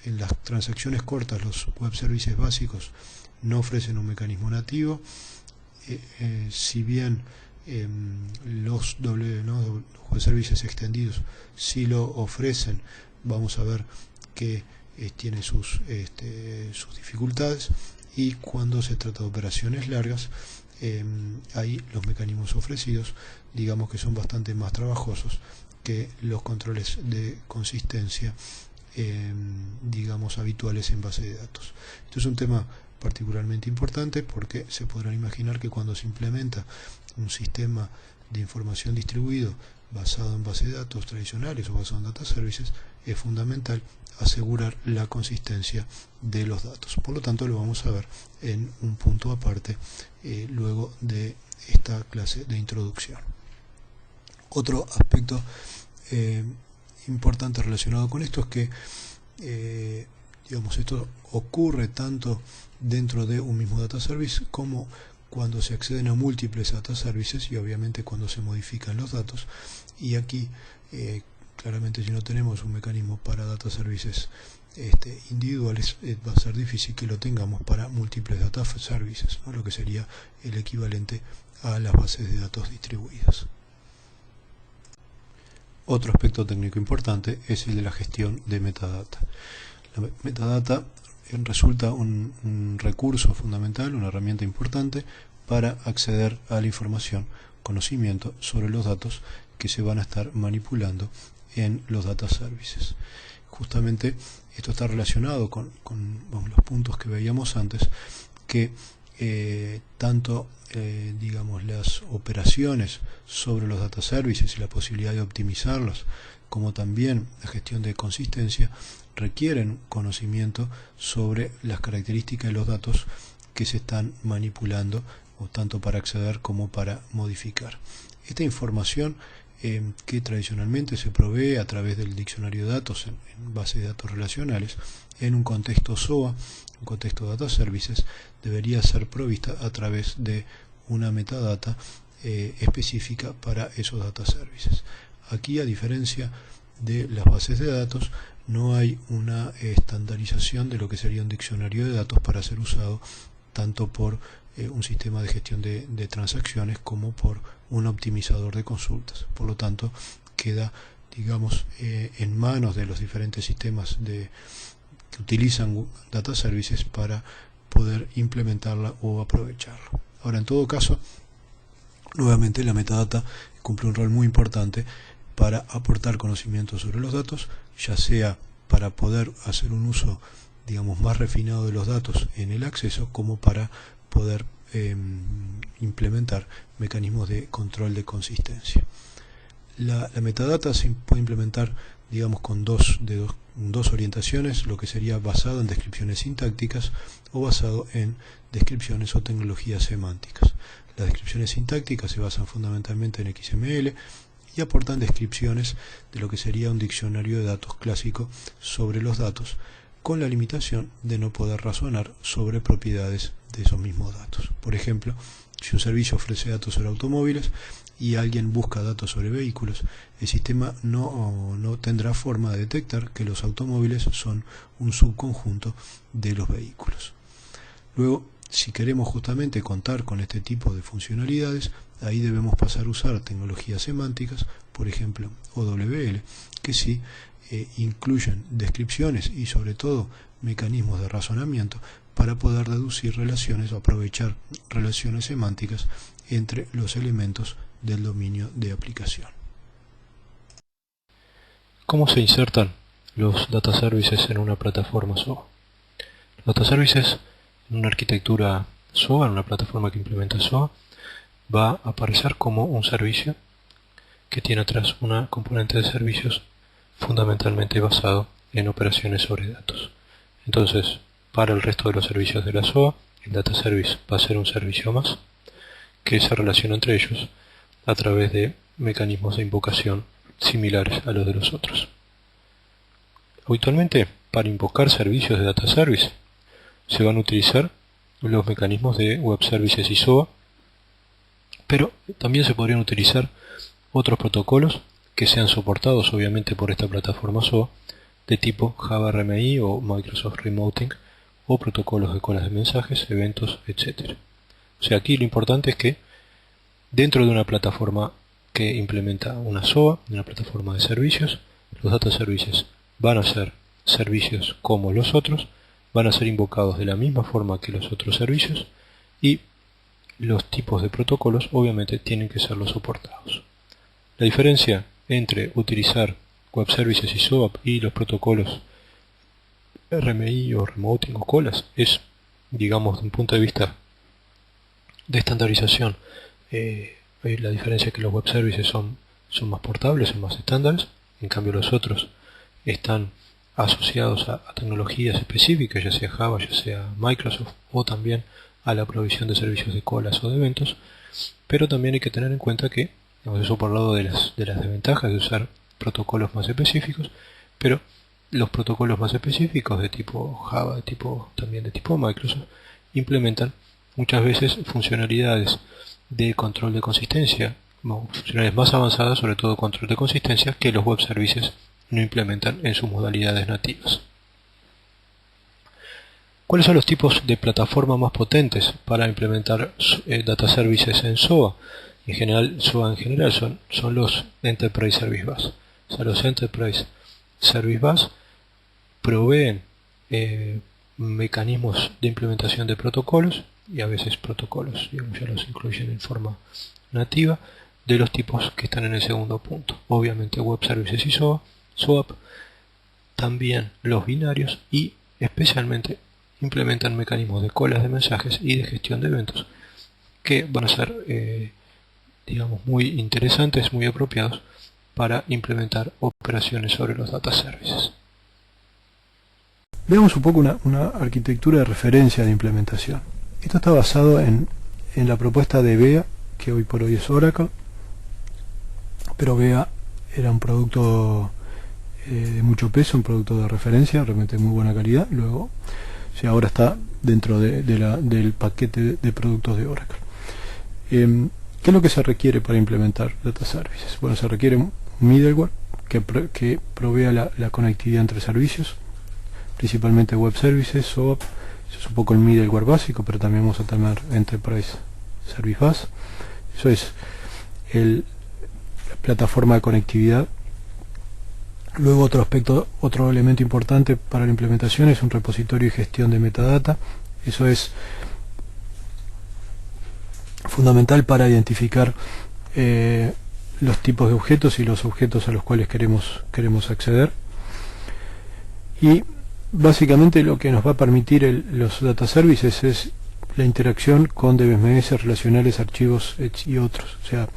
en las transacciones cortas los web services básicos no ofrecen un mecanismo nativo, si bien los web services extendidos sí lo ofrecen. Vamos a ver que tiene sus dificultades, y cuando se trata de operaciones largas, ahí los mecanismos ofrecidos, digamos que son bastante más trabajosos que los controles de consistencia digamos habituales en base de datos. Esto es un tema particularmente importante porque se podrán imaginar que cuando se implementa un sistema de información distribuido basado en base de datos tradicionales o basado en data services, es fundamental asegurar la consistencia de los datos. Por lo tanto, lo vamos a ver en un punto aparte luego de esta clase de introducción. Otro aspecto importante relacionado con esto es que digamos, esto ocurre tanto dentro de un mismo data service como cuando se acceden a múltiples data services, y obviamente cuando se modifican los datos. Y aquí claramente, si no tenemos un mecanismo para data services individuales, va a ser difícil que lo tengamos para múltiples data services, ¿no? Lo que sería el equivalente a las bases de datos distribuidas. Otro aspecto técnico importante es el de la gestión de metadata. La metadata resulta un recurso fundamental, una herramienta importante para acceder a la información, conocimiento sobre los datos que se van a estar manipulando en los data services. Justamente esto está relacionado con los puntos que veíamos antes, que tanto digamos, las operaciones sobre los data services y la posibilidad de optimizarlos, como también la gestión de consistencia, requieren conocimiento sobre las características de los datos que se están manipulando, o tanto para acceder como para modificar. Esta información que tradicionalmente se provee a través del diccionario de datos en base de datos relacionales, en un contexto SOA, un contexto Data Services, debería ser provista a través de una metadata específica para esos Data Services. Aquí, a diferencia de las bases de datos, no hay una estandarización de lo que sería un diccionario de datos para ser usado tanto por un sistema de gestión de transacciones como por un optimizador de consultas. Por lo tanto, queda, digamos, en manos de los diferentes sistemas que utilizan data services para poder implementarla o aprovecharla. Ahora, en todo caso, nuevamente la metadata cumple un rol muy importante para aportar conocimiento sobre los datos, ya sea para poder hacer un uso, digamos, más refinado de los datos en el acceso, como para poder implementar mecanismos de control de consistencia. La metadata se puede implementar, digamos, con dos orientaciones, lo que sería basado en descripciones sintácticas o basado en descripciones o tecnologías semánticas. Las descripciones sintácticas se basan fundamentalmente en XML y aportan descripciones de lo que sería un diccionario de datos clásico sobre los datos, con la limitación de no poder razonar sobre propiedades de esos mismos datos. Por ejemplo, si un servicio ofrece datos sobre automóviles y alguien busca datos sobre vehículos, el sistema no tendrá forma de detectar que los automóviles son un subconjunto de los vehículos. Luego, si queremos justamente contar con este tipo de funcionalidades, ahí debemos pasar a usar tecnologías semánticas, por ejemplo OWL, que sí incluyen descripciones y sobre todo mecanismos de razonamiento para poder deducir relaciones o aprovechar relaciones semánticas entre los elementos del dominio de aplicación. ¿Cómo se insertan los data services en una plataforma SOA? Los data services en una arquitectura SOA, en una plataforma que implementa SOA, va a aparecer como un servicio que tiene atrás una componente de servicios fundamentalmente basado en operaciones sobre datos. Entonces, para el resto de los servicios de la SOA, el data service va a ser un servicio más que se relaciona entre ellos a través de mecanismos de invocación similares a los de los otros. Habitualmente, para invocar servicios de data service, se van a utilizar los mecanismos de Web Services y SOA, pero también se podrían utilizar otros protocolos que sean soportados obviamente por esta plataforma SOA, de tipo Java RMI o Microsoft Remoting, o protocolos de colas de mensajes, eventos, etc. O sea, aquí lo importante es que dentro de una plataforma que implementa una SOA, una plataforma de servicios, los data services van a ser servicios como los otros, van a ser invocados de la misma forma que los otros servicios, y los tipos de protocolos obviamente tienen que ser los soportados. La diferencia entre utilizar Web Services y SOAP y los protocolos RMI o Remoting o colas es, digamos, de un punto de vista de estandarización, la diferencia es que los Web Services son más portables, son más estándares, en cambio los otros están asociados a tecnologías específicas, ya sea Java, ya sea Microsoft, o también a la provisión de servicios de colas o de eventos. Pero también hay que tener en cuenta que, eso por el lado de las desventajas de usar protocolos más específicos, pero los protocolos más específicos de tipo Java, también de tipo Microsoft, implementan muchas veces funcionalidades de control de consistencia, funcionalidades más avanzadas, sobre todo control de consistencia, que los Web Services no implementan en sus modalidades nativas. ¿Cuáles son los tipos de plataforma más potentes para implementar data services en SOA? SOA en general son los Enterprise Service Bus. O sea, los Enterprise Service Bus proveen mecanismos de implementación de protocolos, y a veces protocolos, digamos, ya los incluyen en forma nativa, de los tipos que están en el segundo punto. Obviamente Web Services y SOAP, también los binarios, y especialmente implementan mecanismos de colas de mensajes y de gestión de eventos que van a ser digamos, muy interesantes, muy apropiados para implementar operaciones sobre los data services. Veamos un poco una arquitectura de referencia de implementación. Esto está basado en la propuesta de BEA, que hoy por hoy es Oracle, pero BEA era un producto de mucho peso, un producto de referencia, realmente de muy buena calidad. Luego, ahora está dentro del paquete de productos de Oracle. ¿Qué es lo que se requiere para implementar data services? Bueno, se requiere un middleware que provea la conectividad entre servicios, principalmente Web Services, SOAP. Eso es un poco el middleware básico, pero también vamos a tener Enterprise Service Bus. Eso es la plataforma de conectividad. Luego otro elemento importante para la implementación es un repositorio y gestión de metadata. Eso es fundamental para identificar los tipos de objetos y los objetos a los cuales queremos acceder. Y básicamente lo que nos va a permitir los data services es la interacción con DBMS, relacionales, archivos y otros. O sea,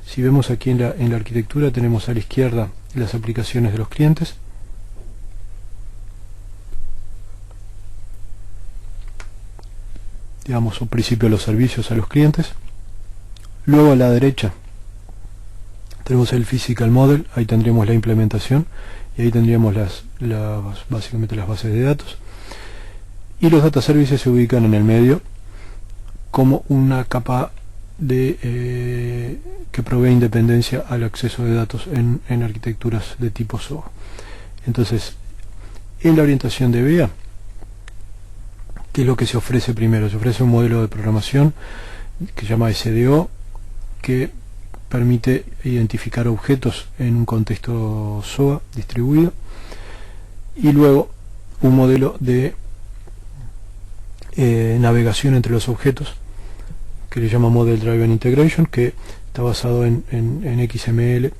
si vemos aquí en la arquitectura, tenemos a la izquierda las aplicaciones de los clientes, digamos, al principio los servicios a los clientes. Luego a la derecha tenemos el physical model, ahí tendríamos la implementación, y ahí tendríamos básicamente las bases de datos. Y los data services se ubican en el medio como una capa que provee independencia al acceso de datos en arquitecturas de tipo SOA. Entonces, en la orientación de BEA, ¿qué es lo que se ofrece primero? Se ofrece un modelo de programación que se llama SDO, que permite identificar objetos en un contexto SOA distribuido, y luego un modelo de navegación entre los objetos que le llama Model Driven Integration, que está basado en XML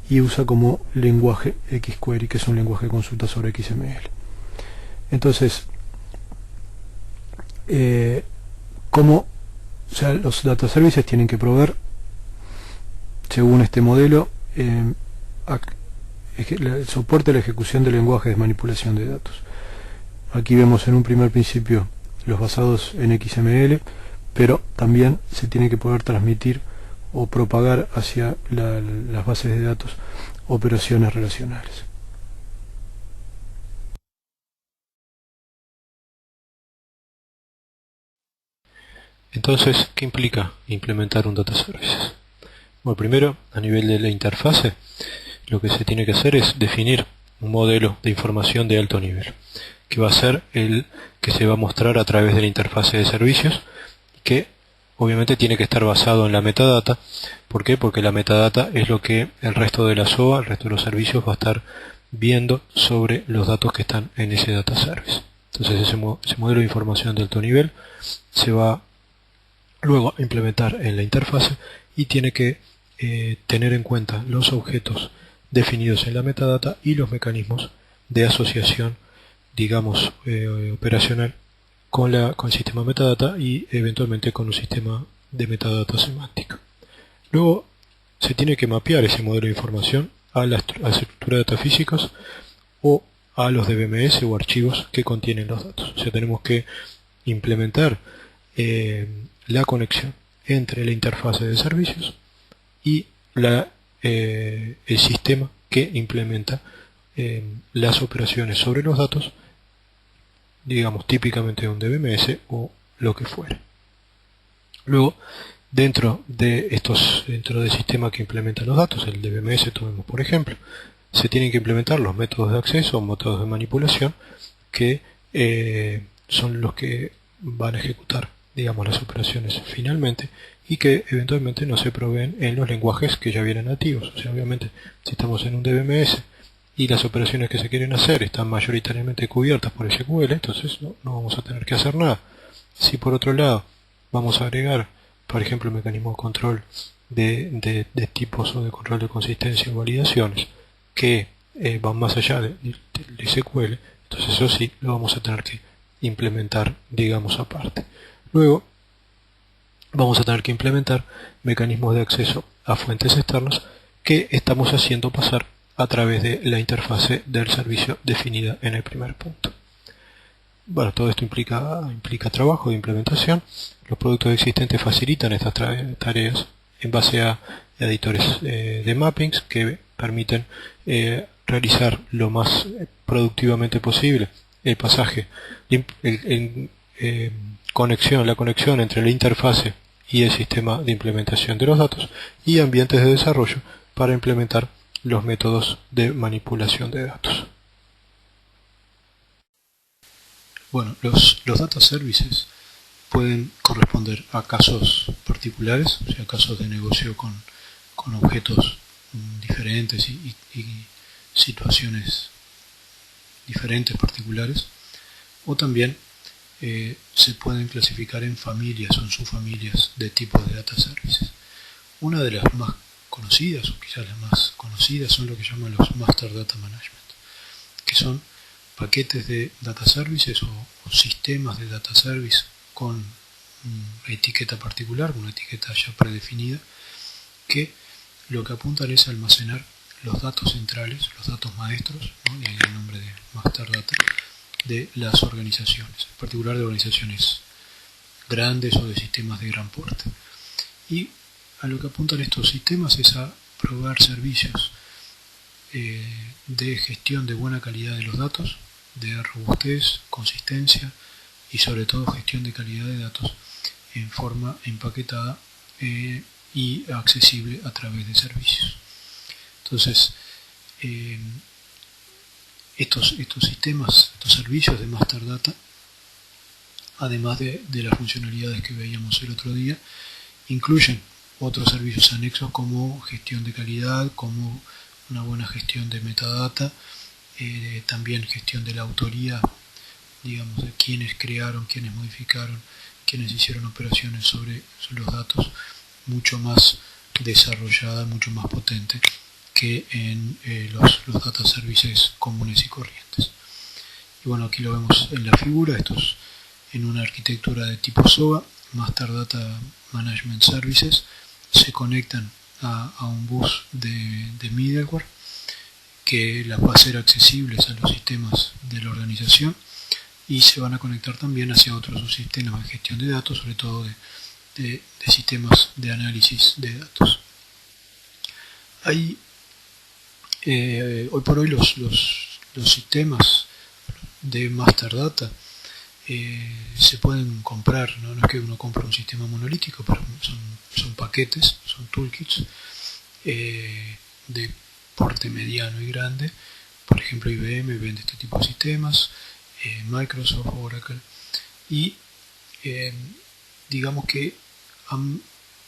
y usa como lenguaje XQuery, que es un lenguaje de consulta sobre XML. Entonces, los data services tienen que proveer, según este modelo, el soporte a la ejecución de lenguajes de manipulación de datos. Aquí vemos en un primer principio los basados en XML, pero también se tiene que poder transmitir o propagar hacia las bases de datos operaciones relacionales. Entonces, ¿qué implica implementar un Data Services? Bueno, primero, a nivel de la interfase, lo que se tiene que hacer es definir un modelo de información de alto nivel, que va a ser el que se va a mostrar a través de la interfase de servicios, que obviamente tiene que estar basado en la metadata. ¿Por qué? Porque la metadata es lo que el resto de la SOA, el resto de los servicios, va a estar viendo sobre los datos que están en ese Data Service. Entonces ese modelo de información de alto nivel se va luego a implementar en la interfase y tiene que tener en cuenta los objetos definidos en la metadata y los mecanismos de asociación, digamos, operacional con el sistema metadata y eventualmente con un sistema de metadata semántica. Luego se tiene que mapear ese modelo de información a la estructura de datos físicos o a los DBMS o archivos que contienen los datos. O sea, tenemos que implementar la conexión entre la interfase de servicios y el sistema que implementa las operaciones sobre los datos, digamos típicamente un DBMS o lo que fuere. Luego, dentro del sistema que implementa los datos, el DBMS, tomemos por ejemplo, se tienen que implementar los métodos de acceso o métodos de manipulación que son los que van a ejecutar, digamos, las operaciones finalmente y que eventualmente no se proveen en los lenguajes que ya vienen nativos. O sea, obviamente, si estamos en un DBMS y las operaciones que se quieren hacer están mayoritariamente cubiertas por SQL, entonces no vamos a tener que hacer nada. Si por otro lado vamos a agregar, por ejemplo, el mecanismo de control de tipos o de control de consistencia o validaciones que van más allá del SQL, entonces eso sí lo vamos a tener que implementar, digamos, aparte. Luego vamos a tener que implementar mecanismos de acceso a fuentes externas que estamos haciendo pasar a través de la interfase del servicio definida en el primer punto. Bueno, todo esto implica trabajo de implementación. Los productos existentes facilitan estas tareas en base a editores de mappings que permiten realizar lo más productivamente posible el pasaje, la conexión entre la interfase y el sistema de implementación de los datos y ambientes de desarrollo para implementar los métodos de manipulación de datos. Bueno, los Data Services pueden corresponder a casos particulares, o sea, casos de negocio con objetos diferentes y situaciones diferentes, particulares, o también se pueden clasificar en familias o en subfamilias de tipos de Data Services. Una de las más conocidas, o quizás las más conocidas, son lo que llaman los Master Data Management, que son paquetes de Data Services o sistemas de Data Service con una etiqueta particular, una etiqueta ya predefinida, que lo que apuntan es a almacenar los datos centrales, los datos maestros, ¿no? Y ahí el nombre de Master Data, de las organizaciones, en particular de organizaciones grandes o de sistemas de gran porte. Y a lo que apuntan estos sistemas es a proveer servicios de gestión de buena calidad de los datos, de robustez, consistencia y sobre todo gestión de calidad de datos en forma empaquetada y accesible a través de servicios. Entonces, estos sistemas, estos servicios de Master Data, además de las funcionalidades que veíamos el otro día, incluyen otros servicios anexos como gestión de calidad, como una buena gestión de metadata, también gestión de la autoría, digamos, de quienes crearon, quienes modificaron, quienes hicieron operaciones sobre los datos, mucho más desarrollada, mucho más potente que en los Data Services comunes y corrientes. Y bueno, aquí lo vemos en la figura, esto es en una arquitectura de tipo SOA, Master Data Management Services, se conectan a un bus de middleware que las va a hacer accesibles a los sistemas de la organización y se van a conectar también hacia otros subsistemas de gestión de datos, sobre todo de sistemas de análisis de datos. Hoy por hoy los sistemas de Master Data se pueden comprar, ¿no? No es que uno compra un sistema monolítico, pero son paquetes, son toolkits de porte mediano y grande. Por ejemplo, IBM vende este tipo de sistemas, Microsoft, Oracle, y digamos que han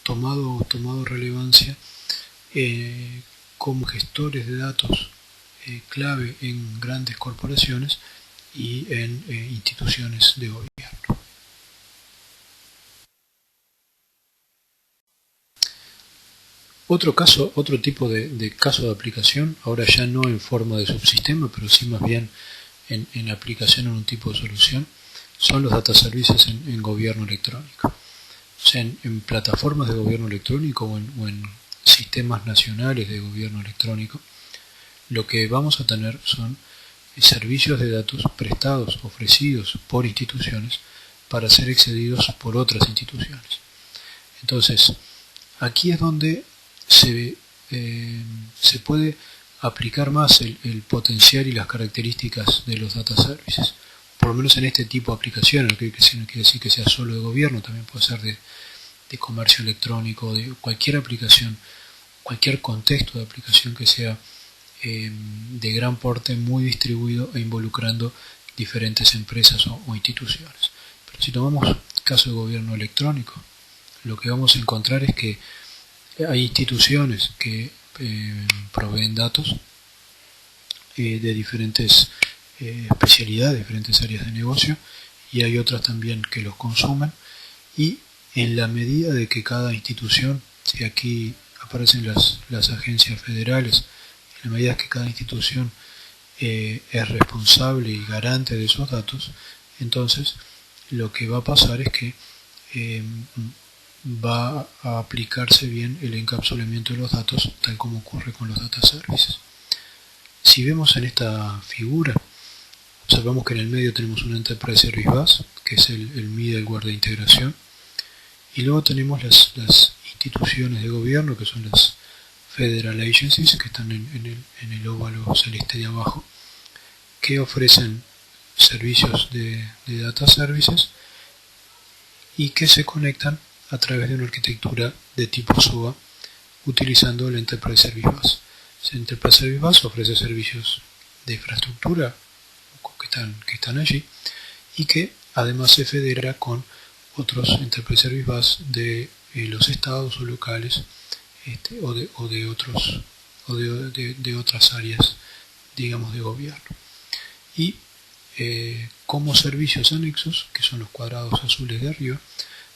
tomado relevancia como gestores de datos clave en grandes corporaciones y en instituciones de gobierno. Otro tipo de caso de aplicación, ahora ya no en forma de subsistema, pero sí más bien en aplicación en un tipo de solución, son los data services en gobierno electrónico. O sea, en plataformas de gobierno electrónico o en sistemas nacionales de gobierno electrónico, lo que vamos a tener son servicios de datos prestados, ofrecidos por instituciones para ser excedidos por otras instituciones. Entonces, aquí es donde se puede aplicar más el potencial y las características de los data services. Por lo menos en este tipo de aplicaciones, no quiere decir que sea solo de gobierno, también puede ser de comercio electrónico, de cualquier aplicación, cualquier contexto de aplicación que sea de gran porte, muy distribuido e involucrando diferentes empresas o instituciones. Pero si tomamos el caso de gobierno electrónico, lo que vamos a encontrar es que hay instituciones que proveen datos de diferentes especialidades, diferentes áreas de negocio, y hay otras también que los consumen, y en la medida de que cada institución, si aquí aparecen las agencias federales, en la medida que cada institución es responsable y garante de esos datos, entonces lo que va a pasar es que va a aplicarse bien el encapsulamiento de los datos, tal como ocurre con los data services. Si vemos en esta figura, observamos que en el medio tenemos un Enterprise Service Bus, que es el middleware de integración, y luego tenemos las instituciones de gobierno, que son las Federal Agencies, que están en el óvalo celeste de abajo, que ofrecen servicios de data services y que se conectan a través de una arquitectura de tipo SOA utilizando el Enterprise Service Bus. El Enterprise Service Bus ofrece servicios de infraestructura que están allí y que además se federa con otros Enterprise Service Bus de los estados o locales o de otras áreas, digamos, de gobierno. Y como servicios anexos, que son los cuadrados azules de arriba,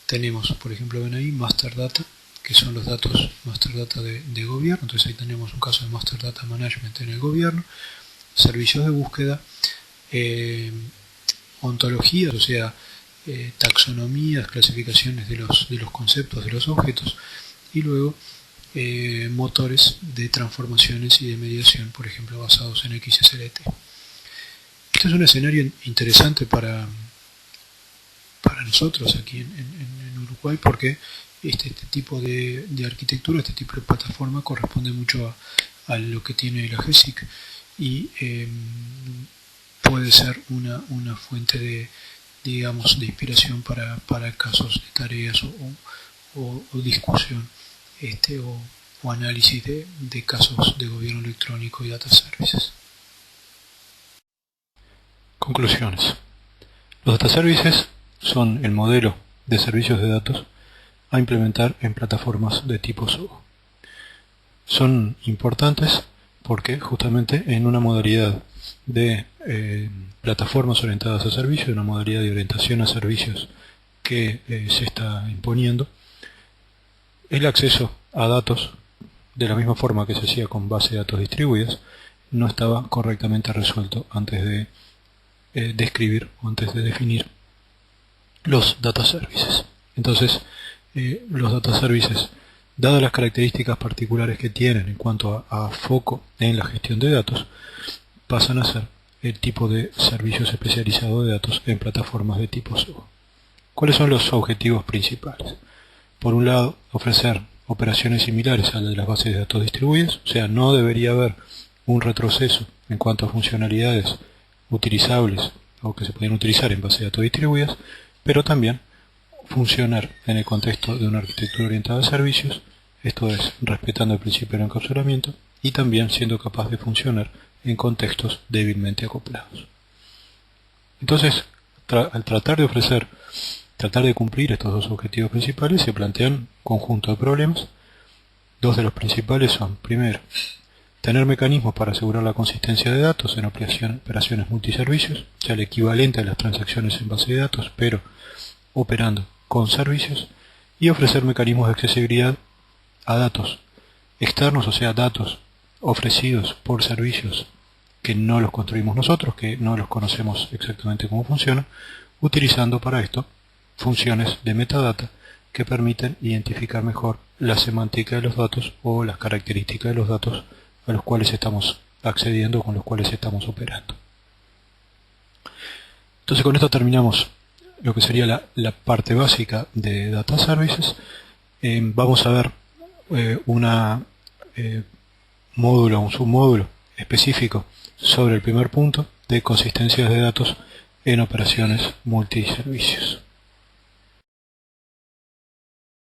tenemos, por ejemplo, ven ahí, Master Data, que son los datos Master Data de gobierno. Entonces ahí tenemos un caso de Master Data Management en el gobierno, servicios de búsqueda, ontologías, o sea, taxonomías, clasificaciones de los conceptos, de los objetos, y luego motores de transformaciones y de mediación, por ejemplo, basados en XSLT. Este es un escenario interesante para nosotros aquí en Uruguay, porque este tipo de arquitectura, este tipo de plataforma corresponde mucho a lo que tiene la GESIC y puede ser una fuente de inspiración para casos de tareas o discusión o análisis de casos de gobierno electrónico y data services. Conclusiones. Los data services son el modelo de servicios de datos a implementar en plataformas de tipo SOA. Son importantes porque justamente en una modalidad de plataformas orientadas a servicios, una modalidad de orientación a servicios que se está imponiendo, el acceso a datos, de la misma forma que se hacía con bases de datos distribuidas, no estaba correctamente resuelto antes de describir o antes de definir los data services. Entonces, los data services, dadas las características particulares que tienen en cuanto a foco en la gestión de datos, pasan a ser el tipo de servicios especializados de datos en plataformas de tipo SOA. ¿Cuáles son los objetivos principales? Por un lado, ofrecer operaciones similares a las de las bases de datos distribuidas, o sea, no debería haber un retroceso en cuanto a funcionalidades utilizables o que se pueden utilizar en bases de datos distribuidas, pero también funcionar en el contexto de una arquitectura orientada a servicios, esto es, respetando el principio del encapsulamiento, y también siendo capaz de funcionar en contextos débilmente acoplados. Entonces, al tratar de cumplir estos dos objetivos principales, se plantean un conjunto de problemas. Dos de los principales son, primero, tener mecanismos para asegurar la consistencia de datos en operaciones multiservicios, o sea, el equivalente a las transacciones en base de datos, pero operando con servicios, y ofrecer mecanismos de accesibilidad a datos externos, o sea, datos ofrecidos por servicios que no los construimos nosotros, que no los conocemos exactamente cómo funcionan, utilizando para esto funciones de metadata que permiten identificar mejor la semántica de los datos o las características de los datos a los cuales estamos accediendo o con los cuales estamos operando. Entonces con esto terminamos lo que sería la parte básica de Data Services. Vamos a ver un submódulo específico sobre el primer punto de consistencias de datos en operaciones multiservicios.